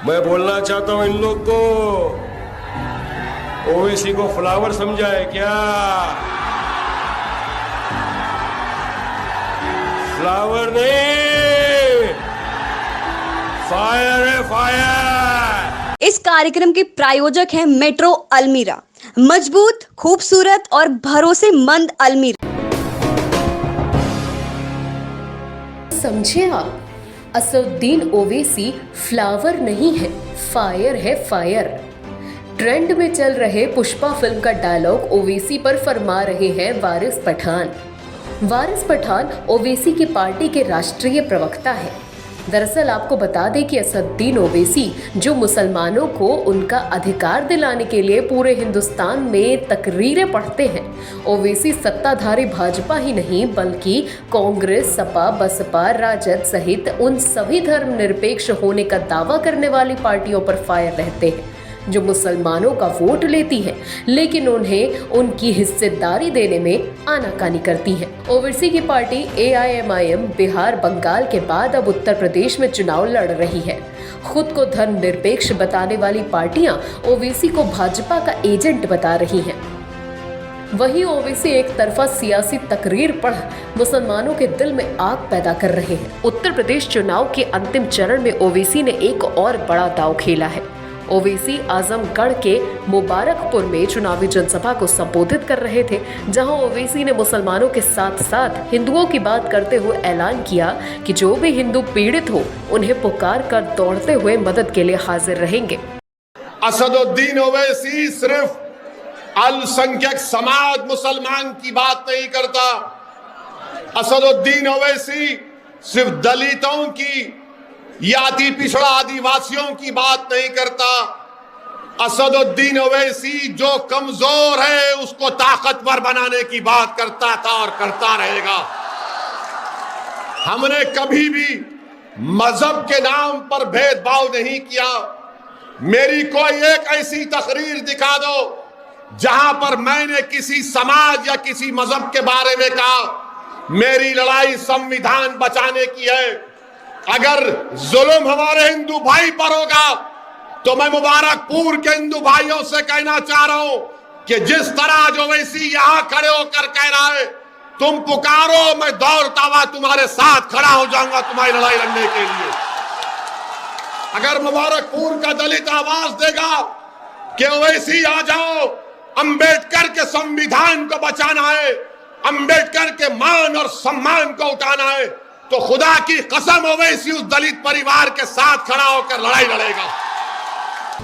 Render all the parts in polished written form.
मैं बोलना चाहता हूं इन लोग को, ओवैसी को फ्लावर समझा है क्या? फ्लावर नहीं, फायर है फायर। इस कार्यक्रम के प्रायोजक हैं मेट्रो अलमीरा, मजबूत, खूबसूरत और भरोसेमंद अलमीरा। समझे आप, असदुद्दीन ओवैसी फ्लावर नहीं है, फायर है फायर। ट्रेंड में चल रहे पुष्पा फिल्म का डायलॉग ओवैसी पर फरमा रहे हैं वारिस पठान। वारिस पठान ओवैसी की पार्टी के राष्ट्रीय प्रवक्ता है। दरअसल आपको बता दें कि असदुद्दीन ओवैसी जो मुसलमानों को उनका अधिकार दिलाने के लिए पूरे हिंदुस्तान में तकरीरें पढ़ते हैं, ओवैसी सत्ताधारी भाजपा ही नहीं बल्कि कांग्रेस, सपा, बसपा, राजद सहित उन सभी धर्मनिरपेक्ष होने का दावा करने वाली पार्टियों पर फायर रहते हैं जो मुसलमानों का वोट लेती हैं, लेकिन उन्हें उनकी हिस्सेदारी देने में आनाकानी करती हैं। ओवैसी की पार्टी AIMIM बिहार, बंगाल के बाद अब उत्तर प्रदेश में चुनाव लड़ रही है। खुद को धर्मनिरपेक्ष बताने वाली पार्टियां ओवैसी को भाजपा का एजेंट बता रही हैं। वहीं ओवैसी एक तरफा सियासी तकरीर पढ़ मुसलमानों के दिल में आग पैदा कर रहे हैं। उत्तर प्रदेश चुनाव के अंतिम चरण में ओवैसी ने एक और बड़ा दांव खेला है। ओवैसी आजमगढ़ के मुबारकपुर में चुनावी जनसभा को संबोधित कर रहे थे, जहां ओवैसी ने मुसलमानों के साथ साथ हिंदुओं की बात करते हुए ऐलान किया कि जो भी हिंदू पीड़ित हो उन्हें पुकार कर दौड़ते हुए मदद के लिए हाजिर रहेंगे। असदुद्दीन ओवैसी सिर्फ अल्पसंख्यक समाज मुसलमान की बात नहीं करता। असदुद्दीन ओवैसी सिर्फ दलितों की या अति पिछड़ा आदिवासियों की बात नहीं करता। असदुद्दीन ओवैसी जो कमजोर है उसको ताकतवर बनाने की बात करता था और करता रहेगा। हमने कभी भी मजहब के नाम पर भेदभाव नहीं किया। मेरी कोई एक ऐसी तकरीर दिखा दो जहां पर मैंने किसी समाज या किसी मजहब के बारे में कहा मेरी लड़ाई संविधान बचाने की है। अगर जुल्म हमारे हिंदू भाई पर होगा तो मैं मुबारकपुर के हिंदू भाइयों से कहना चाह रहा हूं कि जिस तरह जो ओवैसी यहां खड़े होकर कह रहा है तुम पुकारो, मैं दौड़ता हुआ तुम्हारे साथ खड़ा हो जाऊंगा तुम्हारी लड़ाई लड़ने के लिए। अगर मुबारकपुर का दलित आवाज देगा कि ओवैसी आ जाओ, अंबेडकर के संविधान को बचाना है, अंबेडकर के मान और सम्मान को उठाना है, तो खुदा की कसम ओवैसी उस दलित परिवार के साथ खड़ा होकर लड़ाई लड़ेगा।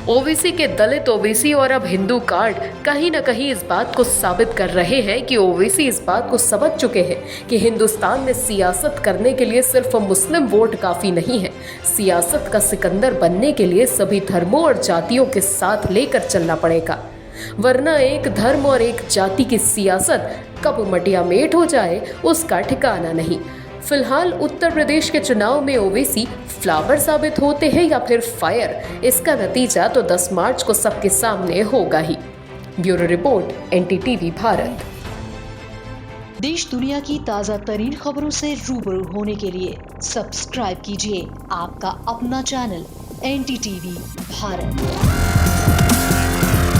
ओवैसी के दलित ओवैसी और अब हिंदू कार्ड कहीं न कहीं इस बात को साबित कर रहे हैं कि ओवैसी इस बात को समझ चुके हैं कि हिंदुस्तान में सियासत करने के लिए सिर्फ मुस्लिम वोट काफी नहीं है। सियासत का सिकंदर बनने के लिए सभी धर्मों और जातियों के साथ लेकर चलना पड़ेगा, वरना एक धर्म और एक जाति की सियासत कब मटिया मेट हो जाए उसका ठिकाना नहीं। फिलहाल उत्तर प्रदेश के चुनाव में ओवैसी फ्लावर साबित होते हैं या फिर फायर, इसका नतीजा तो 10 मार्च को सबके सामने होगा ही। Bureau report, NTTV Bharat. देश दुनिया की ताज़ा तरीन खबरों से रूबरू होने के लिए सब्सक्राइब कीजिए आपका अपना चैनल NTTV भारत।